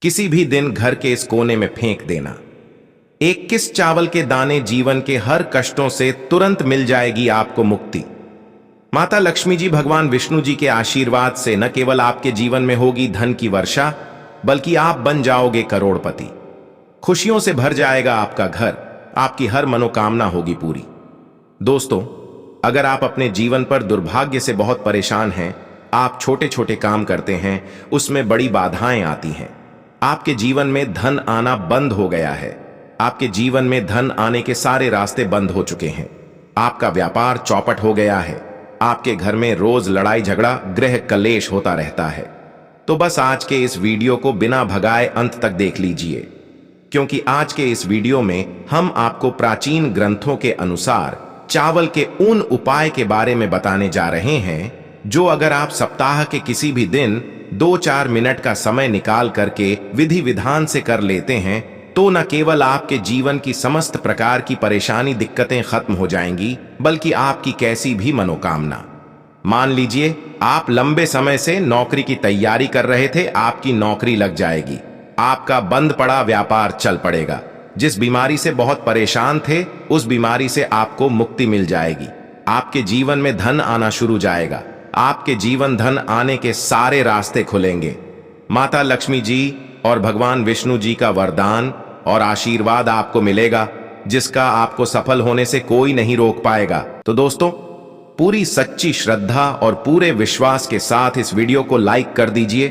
किसी भी दिन घर के इस कोने में फेंक देना। 21 चावल के दाने जीवन के हर कष्टों से तुरंत मिल जाएगी आपको मुक्ति। माता लक्ष्मी जी भगवान विष्णु जी के आशीर्वाद से न केवल आपके जीवन में होगी धन की वर्षा, बल्कि आप बन जाओगे करोड़पति। खुशियों से भर जाएगा आपका घर, आपकी हर मनोकामना होगी पूरी। दोस्तों, अगर आप अपने जीवन पर दुर्भाग्य से बहुत परेशान हैं, आप छोटे छोटे काम करते हैं, उसमें बड़ी बाधाएं आती हैं, आपके जीवन में धन आना बंद हो गया है, आपके जीवन में धन आने के सारे रास्ते बंद हो चुके हैं, आपका व्यापार चौपट हो गया है, आपके घर में रोज लड़ाई झगड़ा गृह कलेश होता रहता है, तो बस आज के इस वीडियो को बिना भगाए अंत तक देख लीजिए, क्योंकि आज के इस वीडियो में हम आपको प्राचीन ग्रंथों के अनुसार चावल के उन उपाय के बारे में बताने जा रहे हैं जो अगर आप सप्ताह के किसी भी दिन 2-4 मिनट का समय निकाल करके विधि विधान से कर लेते हैं तो न केवल आपके जीवन की समस्त प्रकार की परेशानी दिक्कतें खत्म हो जाएंगी, बल्कि आपकी कैसी भी मनोकामना। मान लीजिए आप लंबे समय से नौकरी की तैयारी कर रहे थे, आपकी नौकरी लग जाएगी, आपका बंद पड़ा व्यापार चल पड़ेगा, जिस बीमारी से बहुत परेशान थे उस बीमारी से आपको मुक्ति मिल जाएगी, आपके जीवन में धन आना शुरू जाएगा, आपके जीवन धन आने के सारे रास्ते खुलेंगे। माता लक्ष्मी जी और भगवान विष्णु जी का वरदान और आशीर्वाद आपको मिलेगा, जिसका आपको सफल होने से कोई नहीं रोक पाएगा। तो दोस्तों, पूरी सच्ची श्रद्धा और पूरे विश्वास के साथ इस वीडियो को लाइक कर दीजिए।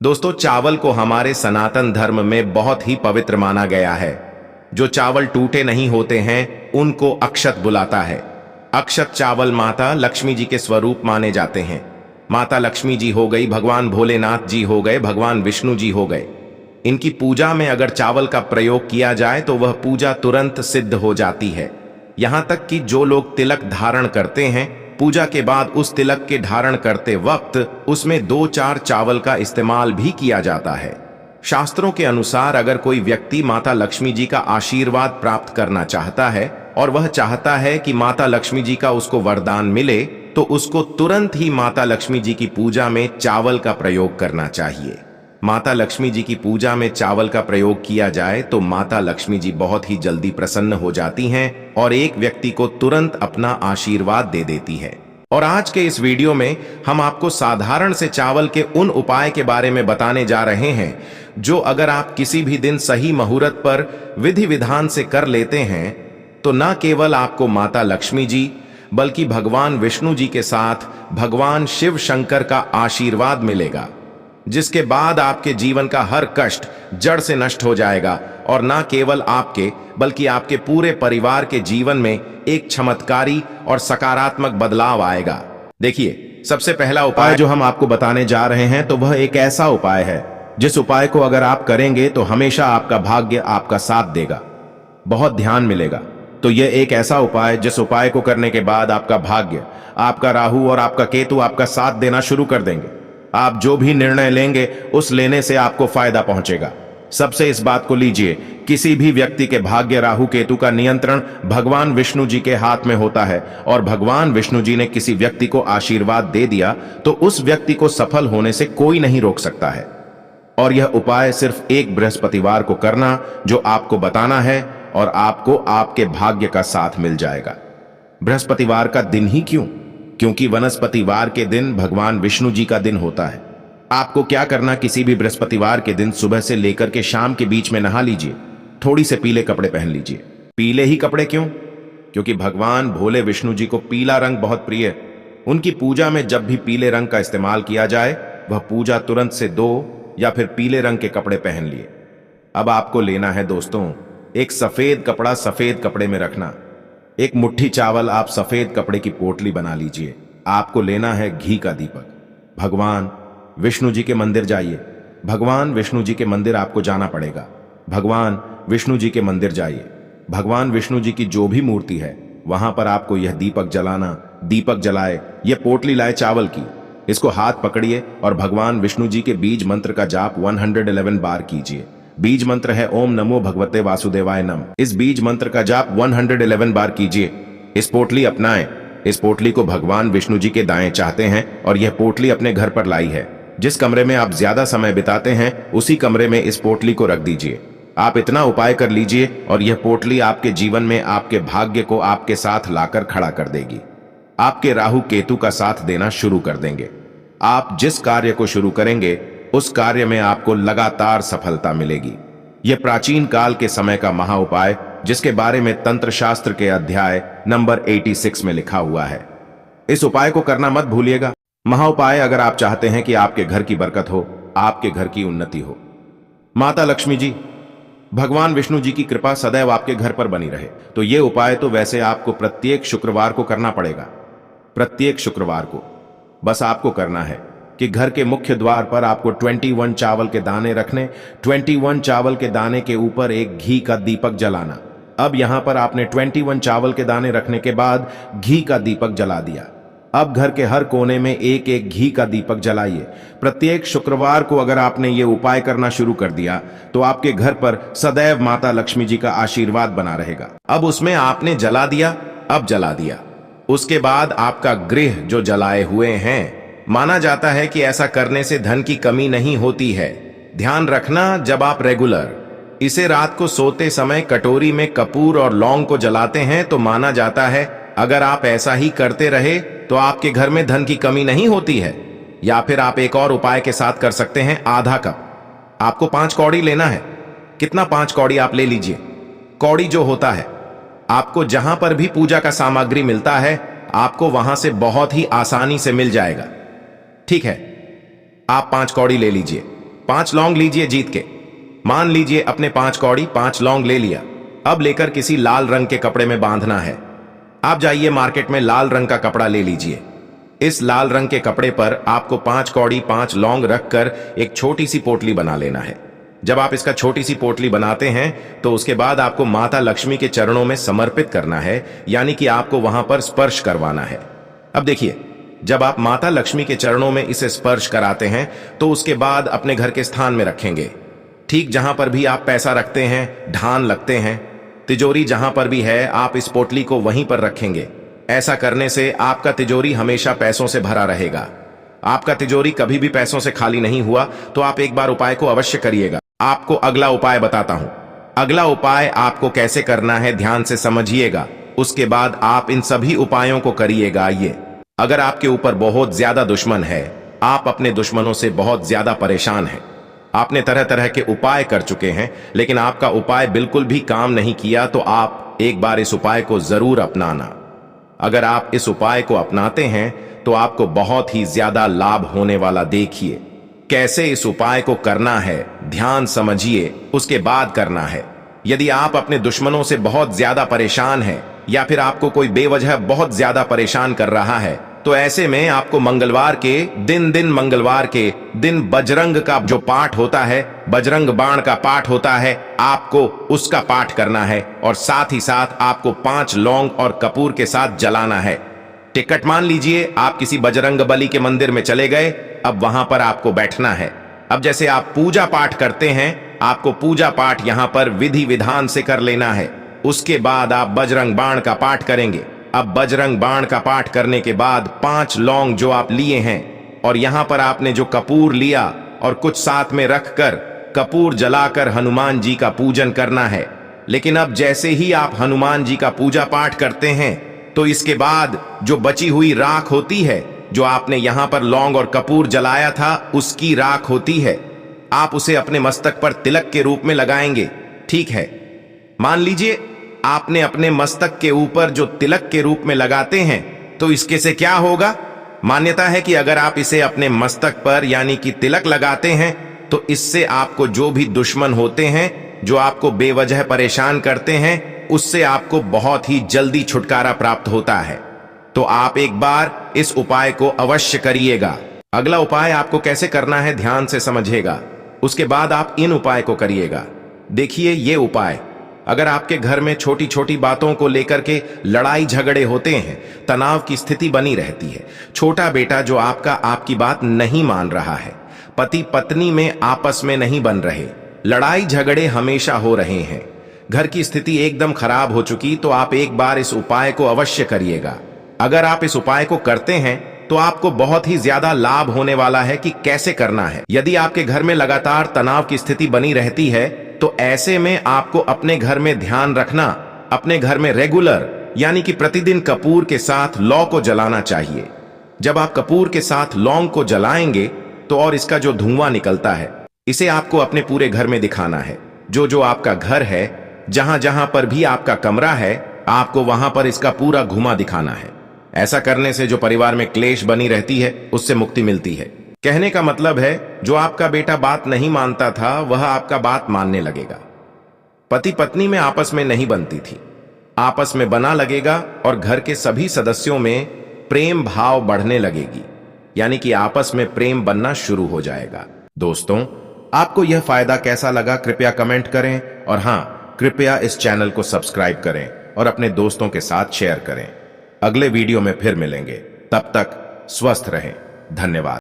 दोस्तों, चावल को हमारे सनातन धर्म में बहुत ही पवित्र माना गया है। जो चावल टूटे नहीं होते हैं उनको अक्षत बुलाता है। अक्षत चावल माता लक्ष्मी जी के स्वरूप माने जाते हैं। माता लक्ष्मी जी हो गई, भगवान भोलेनाथ जी हो गए, भगवान विष्णु जी हो गए। इनकी पूजा में अगर चावल का प्रयोग किया जाए तो वह पूजा तुरंत सिद्ध हो जाती है। यहां तक कि जो लोग तिलक धारण करते हैं, पूजा के बाद उस तिलक के धारण करते वक्त उसमें 2-4 चावल का इस्तेमाल भी किया जाता है। शास्त्रों के अनुसार अगर कोई व्यक्ति माता लक्ष्मी जी का आशीर्वाद प्राप्त करना चाहता है और वह चाहता है कि माता लक्ष्मी जी का उसको वरदान मिले, तो उसको तुरंत ही माता लक्ष्मी जी की पूजा में चावल का प्रयोग करना चाहिए। माता लक्ष्मी जी की पूजा में चावल का प्रयोग किया जाए तो माता लक्ष्मी जी बहुत ही जल्दी प्रसन्न हो जाती हैं और एक व्यक्ति को तुरंत अपना आशीर्वाद दे देती है। और आज के इस वीडियो में हम आपको साधारण से चावल के उन उपाय के बारे में बताने जा रहे हैं जो अगर आप किसी भी दिन सही मुहूर्त पर विधि विधान से कर लेते हैं तो न केवल आपको माता लक्ष्मी जी बल्कि भगवान विष्णु जी के साथ भगवान शिव शंकर का आशीर्वाद मिलेगा, जिसके बाद आपके जीवन का हर कष्ट जड़ से नष्ट हो जाएगा और न केवल आपके बल्कि आपके पूरे परिवार के जीवन में एक चमत्कारी और सकारात्मक बदलाव आएगा। देखिए, सबसे पहला उपाय जो हम आपको बताने जा रहे हैं तो वह एक ऐसा उपाय है जिस उपाय को अगर आप करेंगे तो हमेशा आपका भाग्य आपका साथ देगा, बहुत ध्यान मिलेगा। तो यह एक ऐसा उपाय जिस उपाय को करने के बाद आपका भाग्य, आपका राहु और आपका केतु आपका साथ देना शुरू कर देंगे। आप जो भी निर्णय लेंगे उस लेने से आपको फायदा पहुंचेगा। सबसे इस बात को लीजिए, किसी भी व्यक्ति के भाग्य राहु केतु का नियंत्रण भगवान विष्णु जी के हाथ में होता है और भगवान विष्णु जी ने किसी व्यक्ति को आशीर्वाद दे दिया तो उस व्यक्ति को सफल होने से कोई नहीं रोक सकता है। और यह उपाय सिर्फ एक बृहस्पतिवार को करना जो आपको बताना है और आपको आपके भाग्य का साथ मिल जाएगा। बृहस्पतिवार का दिन ही क्यों? क्योंकि वनस्पतिवार के दिन भगवान विष्णु जी का दिन होता है। आपको क्या करना, किसी भी बृहस्पतिवार के दिन सुबह से लेकर के शाम के बीच में नहा लीजिए, थोड़ी से पीले कपड़े पहन लीजिए। पीले ही कपड़े क्यों? क्योंकि भगवान भोले विष्णु जी को पीला रंग बहुत प्रिय है। उनकी पूजा में जब भी पीले रंग का इस्तेमाल किया जाए वह पूजा तुरंत से 2 या फिर पीले रंग के कपड़े पहन लिए। अब आपको लेना है दोस्तों एक सफेद कपड़ा, सफेद कपड़े में रखना एक मुट्ठी चावल, आप सफेद कपड़े की पोटली बना लीजिए। आपको लेना है घी का दीपक। भगवान विष्णु जी के मंदिर जाइए, भगवान विष्णु जी के मंदिर आपको जाना पड़ेगा। भगवान विष्णु जी के मंदिर जाइए, भगवान विष्णु जी की जो भी मूर्ति है वहां पर आपको यह दीपक जलाना। दीपक जलाए, यह पोटली लाए चावल की, इसको हाथ पकड़िए और भगवान विष्णु जी के बीज मंत्र का जाप 111 बार कीजिए। बीज मंत्र है ओम नमो भगवते वासुदेवाय नम। इस बीज मंत्र का जाप 111 बार कीजिए। इस पोटली अपनाएं। इस पोटली को भगवान विष्णु जी के दाएं चाहते हैं और यह पोटली अपने घर पर लाई है। जिस कमरे में आप ज्यादा समय बिताते हैं उसी कमरे में इस पोटली को रख दीजिए। आप इतना उपाय कर लीजिए और यह पोटली आपके जीवन में आपके भाग्य को आपके साथ लाकर खड़ा कर देगी। आपके राहु केतु का साथ देना शुरू कर देंगे। आप जिस कार्य को शुरू करेंगे उस कार्य में आपको लगातार सफलता मिलेगी। यह प्राचीन काल के समय का महा उपाय, जिसके बारे में तंत्र शास्त्र के अध्याय नंबर 86 में लिखा हुआ है। इस उपाय को करना मत भूलिएगा। महा उपाय अगर आप चाहते हैं कि आपके घर की बरकत हो, आपके घर की उन्नति हो। माता लक्ष्मी जी, भगवान विष्णु जी की कृपा सदैव आपके घर पर बनी रहे, तो यह उपाय तो वैसे आपको प्रत्येक शुक्रवार को करना पड़ेगा। प्रत्येक शुक्रवार को बस आपको करना है कि घर के मुख्य द्वार पर आपको 21 चावल के दाने रखने, 21 चावल के दाने के ऊपर एक घी का दीपक जलाना। अब यहां पर आपने 21 चावल के दाने रखने के बाद घी का दीपक जला दिया। अब घर के हर कोने में एक एक घी का दीपक जलाइए। प्रत्येक शुक्रवार को अगर आपने ये उपाय करना शुरू कर दिया तो आपके घर पर सदैव माता लक्ष्मी जी का आशीर्वाद बना रहेगा। अब उसमें आपने जला दिया, अब जला दिया, उसके बाद आपका गृह जो जलाए हुए हैं, माना जाता है कि ऐसा करने से धन की कमी नहीं होती है। ध्यान रखना, जब आप रेगुलर इसे रात को सोते समय कटोरी में कपूर और लौंग को जलाते हैं तो माना जाता है अगर आप ऐसा ही करते रहे तो आपके घर में धन की कमी नहीं होती है। या फिर आप एक और उपाय के साथ कर सकते हैं। आधा कप आपको 5 कौड़ी लेना है। कितना? 5 कौड़ी आप ले लीजिए। कौड़ी जो होता है, आपको जहां पर भी पूजा का सामग्री मिलता है आपको वहां से बहुत ही आसानी से मिल जाएगा। ठीक है, आप 5 कौड़ी ले लीजिए। 5 लौंग लीजिए जीत के। मान लीजिए अपने 5 कौड़ी 5 लौंग ले लिया। अब लेकर किसी लाल रंग के कपड़े में बांधना है। आप जाइए मार्केट में लाल रंग का कपड़ा ले लीजिए। इस लाल रंग के कपड़े पर आपको 5 कौड़ी 5 लौंग रखकर एक छोटी सी पोटली बना लेना है। जब आप इसका छोटी सी पोटली बनाते हैं तो उसके बाद आपको माता लक्ष्मी के चरणों में समर्पित करना है, यानी कि आपको वहां पर स्पर्श करवाना है। अब देखिए, जब आप माता लक्ष्मी के चरणों में इसे स्पर्श कराते हैं तो उसके बाद अपने घर के स्थान में रखेंगे। ठीक जहां पर भी आप पैसा रखते हैं, ढान लगते हैं, तिजोरी जहां पर भी है, आप इस पोटली को वहीं पर रखेंगे। ऐसा करने से आपका तिजोरी हमेशा पैसों से भरा रहेगा। आपका तिजोरी कभी भी पैसों से खाली नहीं हुआ तो आप एक बार उपाय को अवश्य करिएगा। आपको अगला उपाय बताता हूं। अगला उपाय आपको कैसे करना है ध्यान से समझिएगा, उसके बाद आप इन सभी उपायों को करिएगा। ये अगर आपके ऊपर बहुत ज्यादा दुश्मन है, आप अपने दुश्मनों से बहुत ज्यादा परेशान हैं, आपने तरह तरह के उपाय कर चुके हैं लेकिन आपका उपाय बिल्कुल भी काम नहीं किया, तो आप एक बार इस उपाय को जरूर अपनाना। अगर आप इस उपाय को अपनाते हैं तो आपको बहुत ही ज्यादा लाभ होने वाला। देखिए कैसे इस उपाय को करना है, ध्यान समझिए, उसके बाद करना है। यदि आप अपने दुश्मनों से बहुत ज्यादा परेशान हैं या फिर आपको कोई बेवजह बहुत ज्यादा परेशान कर रहा है तो ऐसे में आपको मंगलवार के दिन बजरंग का जो पाठ होता है, बजरंग बाण का पाठ होता है, आपको उसका पाठ करना है और साथ ही साथ आपको 5 लौंग और कपूर के साथ जलाना है। टिकट मान लीजिए आप किसी बजरंग बली के मंदिर में चले गए, अब वहां पर आपको बैठना है। अब जैसे आप पूजा पाठ करते हैं, आपको पूजा पाठ यहां पर विधि विधान से कर लेना है। उसके बाद आप बजरंग बाण का पाठ करेंगे। अब बजरंग बाण का पाठ करने के बाद 5 लौंग जो आप लिए हैं और यहां पर आपने जो कपूर लिया और कुछ साथ में रखकर कपूर जलाकर हनुमान जी का पूजन करना है। लेकिन अब जैसे ही आप हनुमान जी का पूजा पाठ करते हैं तो इसके बाद जो बची हुई राख होती है, जो आपने यहां पर लौंग और कपूर जलाया था, उसकी राख होती है, आप उसे अपने मस्तक पर तिलक के रूप में लगाएंगे। ठीक है, मान लीजिए आपने अपने मस्तक के ऊपर जो तिलक के रूप में लगाते हैं तो इसके से क्या होगा? मान्यता है कि अगर आप इसे अपने मस्तक पर यानी कि तिलक लगाते हैं तो इससे आपको जो भी दुश्मन होते हैं, जो आपको बेवजह परेशान करते हैं, उससे आपको बहुत ही जल्दी छुटकारा प्राप्त होता है। तो आप एक बार इस उपाय को अवश्य करिएगा। अगला उपाय आपको कैसे करना है ध्यान से समझिएगा, उसके बाद आप इन उपाय को करिएगा। देखिए ये उपाय, अगर आपके घर में छोटी छोटी बातों को लेकर के लड़ाई झगड़े होते हैं, तनाव की स्थिति बनी रहती है, छोटा बेटा जो आपकी बात नहीं मान रहा है, पति पत्नी में आपस में नहीं बन रहे, लड़ाई झगड़े हमेशा हो रहे हैं, घर की स्थिति एकदम खराब हो चुकी, तो आप एक बार इस उपाय को अवश्य करिएगा। अगर आप इस उपाय को करते हैं तो आपको बहुत ही ज्यादा लाभ होने वाला है कि कैसे करना है। यदि आपके घर में लगातार तनाव की स्थिति बनी रहती है तो ऐसे में आपको अपने घर में ध्यान रखना, अपने घर में रेगुलर यानी कि प्रतिदिन कपूर के साथ लौ को जलाना चाहिए। जब आप कपूर के साथ लौंग को जलाएंगे तो और इसका जो धुआं निकलता है इसे आपको अपने पूरे घर में दिखाना है। जो जो आपका घर है, जहां जहां पर भी आपका कमरा है, आपको वहां पर इसका पूरा घुमा दिखाना है। ऐसा करने से जो परिवार में क्लेश बनी रहती है उससे मुक्ति मिलती है। कहने का मतलब है जो आपका बेटा बात नहीं मानता था वह आपका बात मानने लगेगा। पति पत्नी में आपस में नहीं बनती थी, आपस में बना लगेगा और घर के सभी सदस्यों में प्रेम भाव बढ़ने लगेगी, यानी कि आपस में प्रेम बनना शुरू हो जाएगा। दोस्तों, आपको यह फायदा कैसा लगा कृपया कमेंट करें और हां, कृपया इस चैनल को सब्सक्राइब करें और अपने दोस्तों के साथ शेयर करें। अगले वीडियो में फिर मिलेंगे, तब तक स्वस्थ रहें। धन्यवाद।